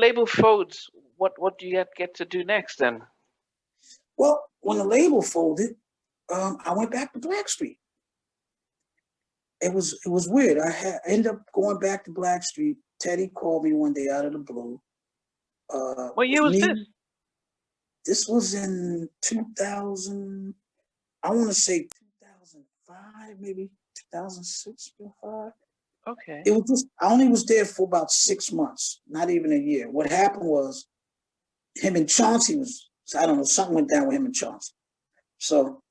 label folds, what do you get to do next then? Well, when the label folded, I went back to BLACKstreet. It was weird. I ended up going back to BLACKstreet. Teddy called me one day out of the blue. What year was this? This was in 2000. I want to say 2005, maybe 2006, 2005. Okay. It was just, I only was there for about 6 months, not even a year. What happened was him and Chauncey I don't know, something went down with him and Chauncey. So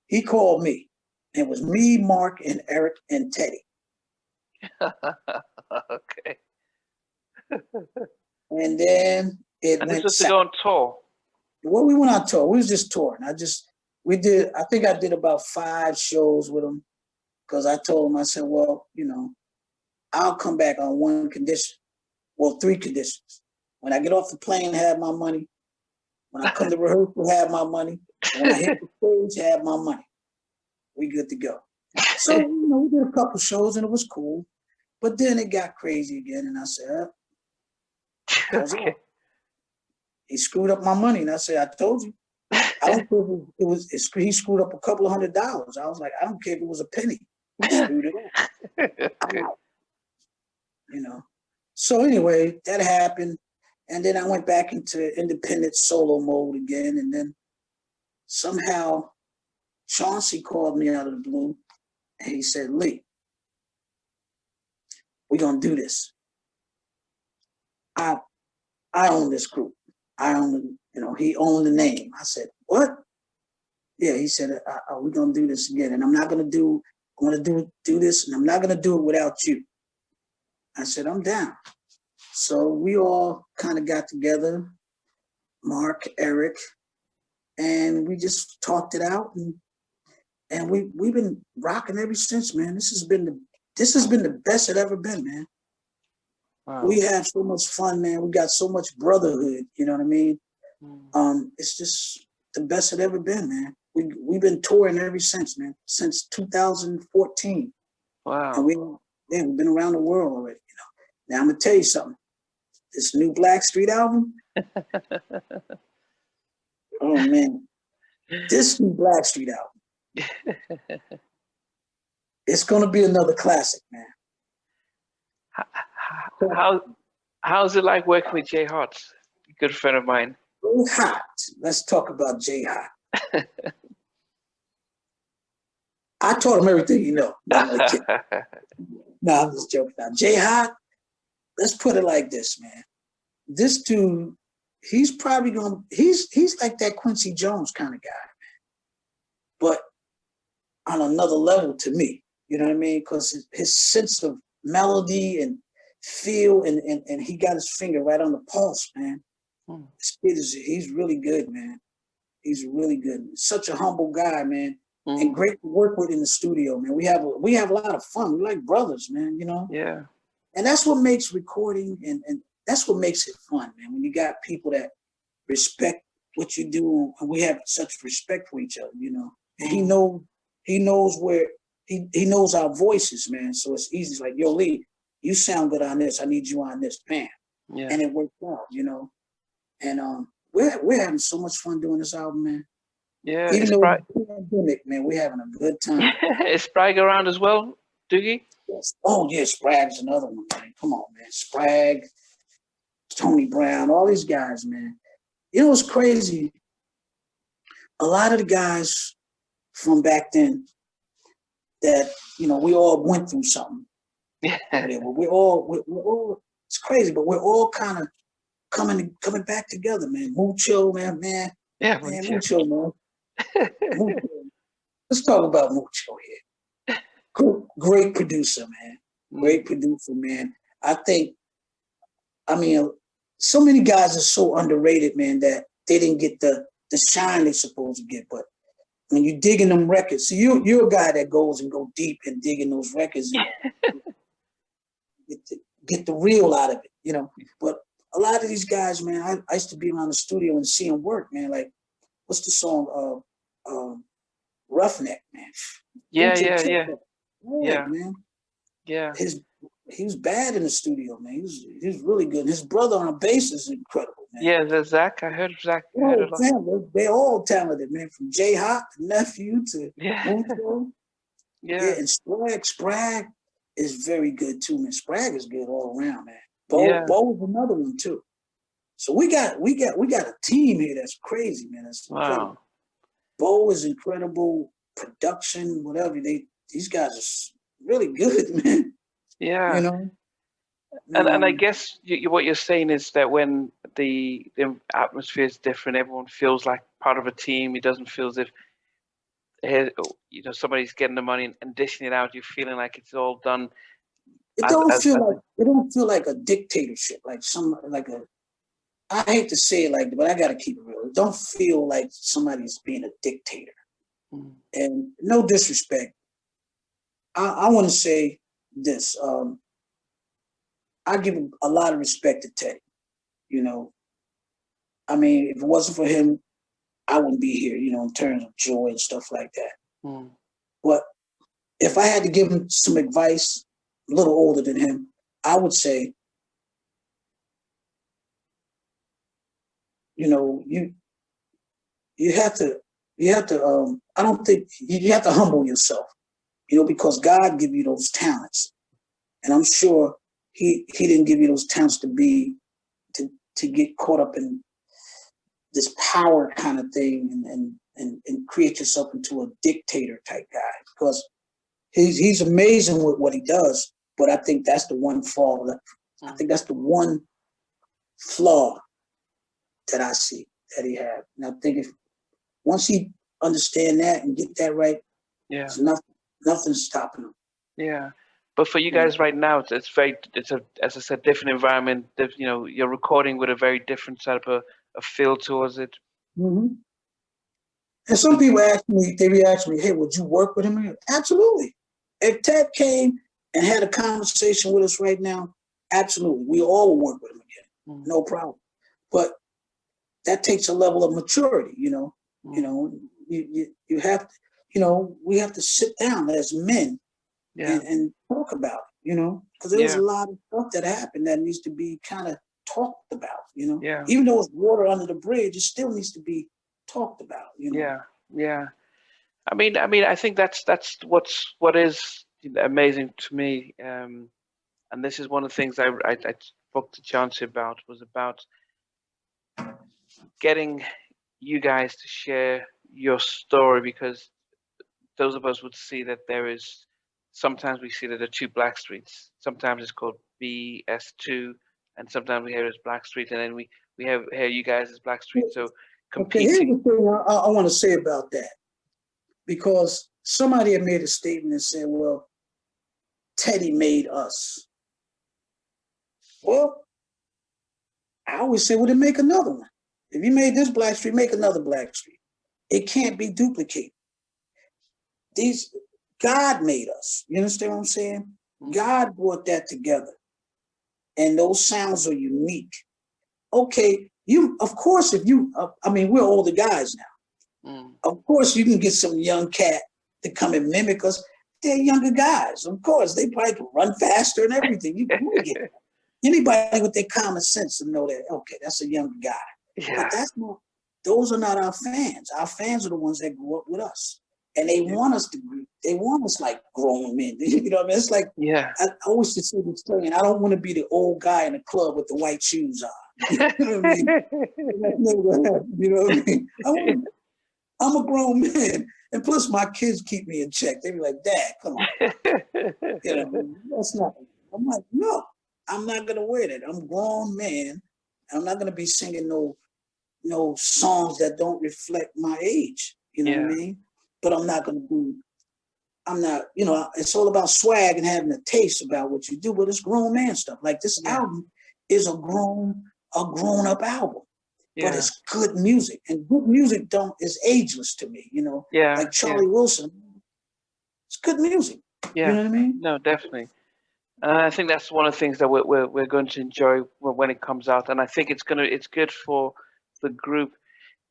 he called me. It was me, Mark, and Eric, and Teddy. Okay. And then and this was to go on tour? Well, we went on tour. We was just touring. I think I did about 5 shows with him because I told him, I said, well, I'll come back on one condition. Well, 3 conditions. When I get off the plane, have my money. When I come to rehearsal, have my money. And when I hit the stage, have my money. We good to go. So, we did a couple shows and it was cool. But then it got crazy again. And I said, okay. He screwed up my money. And I said, I told you. I don't care if he screwed up a couple of $100. I was like, I don't care if it was a penny. He screwed it up. So anyway, that happened. And then I went back into independent solo mode again. And then somehow Chauncey called me out of the blue and he said, Lee, we're going to do this. I own this group. I own, he owned the name. I said, what? Yeah, he said, we're going to do this again. And I'm going to do this, and I'm not going to do it without you. I said, I'm down. So we all kind of got together, Mark, Eric, and we just talked it out, and we've been rocking ever since, man. This has been the best it ever been, man. Wow. We have so much fun, man. We got so much brotherhood, you know what I mean? It's just the best it ever been, man. We've been touring ever since, man, since 2014. Wow. And we've been around the world already, Now I'm gonna tell you something. This new BLACKstreet album. Oh man, this new BLACKstreet album. It's gonna be another classic, man. How's it like working with Jay Hart, a good friend of mine? Hot. Let's talk about Jay Hart. I taught him everything you know. No, I'm just joking now. Jay Hart, let's put it like this, man. This dude, he's like that Quincy Jones kind of guy, man. But on another level to me, you know what I mean? Because his sense of melody and feel, and he got his finger right on the pulse, man. This kid he's really good, man. He's really good. Such a humble guy, man. And great to work with in the studio, man. We have a lot of fun. We like brothers, man, Yeah. And that's what makes recording and that's what makes it fun, man. When you got people that respect what you do, and we have such respect for each other, And he knows where he knows our voices, man. So it's easy. It's like, yo, Lee, you sound good on this. I need you on this, bam. Yeah. And it worked out, And we're having so much fun doing this album, man. Yeah. Even though it's pandemic, man, we're having a good time. Is Sprague around as well, Doogie? Yes. Oh yeah, Sprague's another one, man. Come on, man. Sprague, Tony Brown, all these guys, man. It's crazy. A lot of the guys from back then that, we all went through something. Yeah. We're all, it's crazy, but we're all kind of coming back together, man. Mucho, man. Yeah, man, Mucho, man. Mucho. Let's talk about Mucho here. Great producer, man. Great producer, man. So many guys are so underrated, man, that they didn't get the shine they're supposed to get. But when you dig in them records, so you're a guy that goes and go deep and dig in those records and get the real out of it, But a lot of these guys, man, I used to be around the studio and see them work, man. Like, what's the song? Roughneck, man. Yeah, man. Yeah. His he was bad in the studio, man. He was really good. His brother on bass is incredible, man. Yeah, there's Zach. I heard of Zach. I heard a lot. Family, they're all talented, man. From Jay Hart, the nephew, to Yeah. Yeah, and Spragg is very good too, man. Spragg is good all around, man. Bo's another one too. So we got a team here that's crazy, man. That's incredible. Wow. Bo is incredible. Production, whatever. These guys are really good, man. Yeah. You know. And I guess what you're saying is that when the atmosphere is different, everyone feels like part of a team. It doesn't feel as if somebody's getting the money and dishing it out. You're feeling like it's all done. It don't feel like a dictatorship, I hate to say it like that, but I gotta keep it real. It don't feel like somebody's being a dictator. And no disrespect. I want to say this. I give a lot of respect to Teddy. You know, I mean, if it wasn't for him, I wouldn't be here, in terms of joy and stuff like that. But if I had to give him some advice, a little older than him, I would say, you have to, I don't think, you have to humble yourself, because God give you those talents. And I'm sure he didn't give you those talents to get caught up in this power kind of thing and create yourself into a dictator type guy, because he's amazing with what he does. But I think that's the one flaw. I think that's the one flaw that I see that he had. And I think if once he understand that and get that right, there's nothing's stopping him. Yeah. But for you guys right now, it's a, as I said, different environment. You're recording with a very different type of feel towards it. Mm-hmm. And some people ask me, hey, would you work with him? Absolutely. If Ted came and had a conversation with us right now, absolutely. We all will work with him again. No problem. But that takes a level of maturity, you have to, we have to sit down as men and talk about it, because there was a lot of stuff that happened that needs to be kind of talked about, even though it's water under the bridge, it still needs to be talked about, Yeah. I mean, I think that's what is amazing to me. And this is one of the things I spoke to Chauncey about, was about getting you guys to share your story, because those of us would see that sometimes we see that there are two Blackstreets. Sometimes it's called BS2, and sometimes we hear it as Blackstreet, and then we hear you guys as Blackstreet. So competing. Okay, here's the thing I want to say about that, because somebody had made a statement and said, well, Teddy made us. Well, I always say, well, then make another one. If you made this Blackstreet, make another Blackstreet. It can't be duplicated. God made us. You understand what I'm saying? God brought that together. And those sounds are unique. Okay, of course, we're older guys now. Of course, you can get some young cat to come and mimic us. They're younger guys. Of course, they probably can run faster and everything. You can get it. Anybody with their common sense to know that, okay, that's a younger guy. Yeah. But those are not our fans. Our fans are the ones that grew up with us. And they want us like grown men. You know what I mean? It's like, I always just say this thing, and I don't want to be the old guy in the club with the white shoes on. You know what I mean? You know what I mean? I'm a grown man. And plus my kids keep me in check. They be like, Dad, come on. That's not, I'm like, no, I'm not going to wear that. I'm a grown man. I'm not going to be singing no songs that don't reflect my age. You know what I mean? But I'm not, it's all about swag and having a taste about what you do, but it's grown man stuff. Like this album is a grown up album, but it's good music, and good music is ageless to me, like Charlie Wilson. It's good music. You know what I mean? No, definitely. I think that's one of the things that we're going to enjoy when it comes out, and I think it's good for the group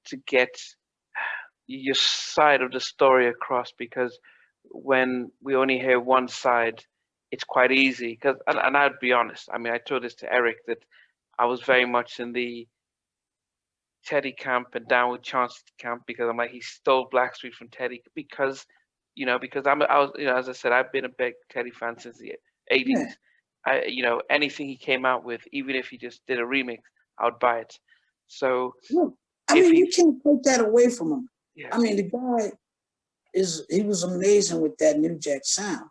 to get your side of the story across, because when we only hear one side, it's quite easy because, and I'd be honest. I mean, I told this to Eric that I was very much in the Teddy camp and down with Chance camp because I'm like he stole Blackstreet from Teddy because because I was as I said I've been a big Teddy fan since the Yeah. 80s. Anything he came out with, even if he just did a remix, I would buy it. So Look, I if mean, you he can't take that away from him. yeah I mean, the guy he was amazing with that New Jack sound.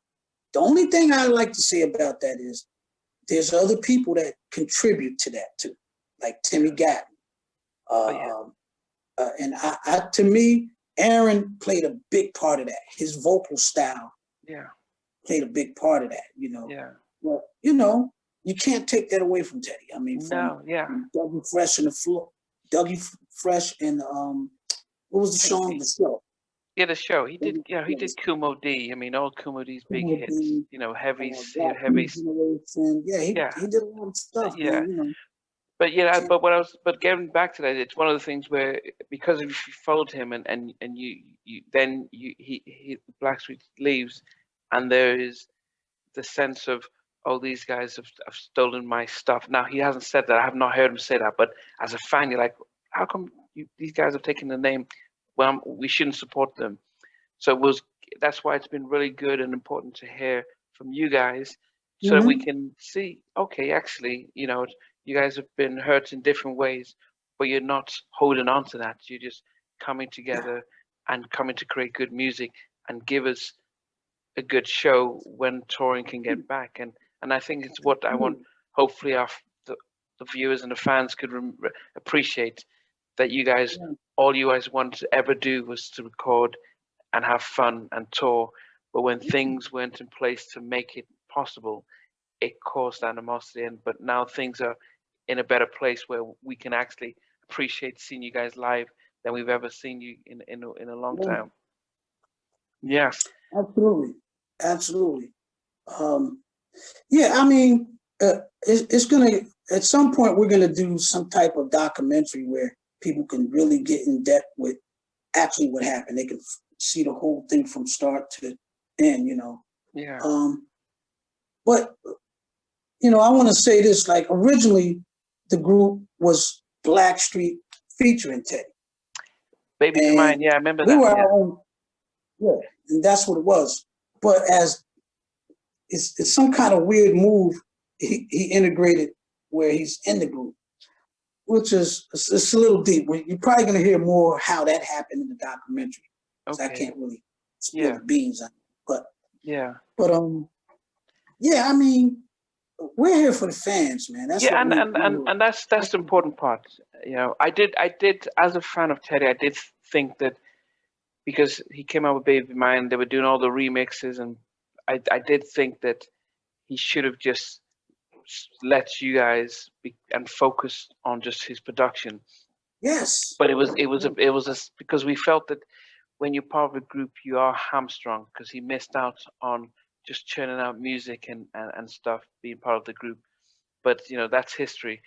The only thing I like to say about that is there's other people that contribute to that too, like Timmy Gatton. And to me, Aaron played a big part of that. His vocal style played a big part of that, But, you can't take that away from Teddy. I mean, from Dougie Fresh and the floor, Dougie Fresh and what was the song? The show. Yeah, the show. He did. Yeah, he did Kumo D. I mean, all Kumo D's big hits. Heavy, heavy. Yeah, he did a lot of stuff. Yeah. Man, But but getting back to that, it's one of the things where because if you followed him and he Blackstreet leaves, and there is the sense of these guys have stolen my stuff. Now he hasn't said that. I have not heard him say that. But as a fan, you're like, how come these guys have taken the name? Well, we shouldn't support them. So that's why it's been really good and important to hear from you guys, so that we can see. Okay, actually, you guys have been hurt in different ways, but you're not holding on to that. You're just coming together and coming to create good music and give us a good show when touring can get back. And I think it's what I want. Hopefully, the viewers and the fans could appreciate that you guys, all you guys wanted to ever do was to record and have fun and tour. But when things weren't in place to make it possible, it caused animosity. But now things are in a better place where we can actually appreciate seeing you guys live than we've ever seen you in a long time. Yes. Absolutely. I mean, it's gonna at some point we're gonna do some type of documentary where people can really get in depth with actually what happened. They can see the whole thing from start to end. Yeah. But I want to say this: like originally, the group was Blackstreet featuring Teddy. Baby to Mine, yeah, I remember that. We were our own, and that's what it was. But as it's some kind of weird move, he integrated where he's in the group, which is it's a little deep. You're probably going to hear more how that happened in the documentary. Okay. I can't really spill the beans on it, but I mean, we're here for the fans, man. That's and that's the important part. I did as a fan of Teddy, I did think that because he came out with Baby Mine, they were doing all the remixes, and I did think that he should have just let you guys and focus on just his production. Yes. But it was because we felt that when you're part of a group, you are hamstrung because he missed out on just churning out music and stuff, being part of the group. But that's history.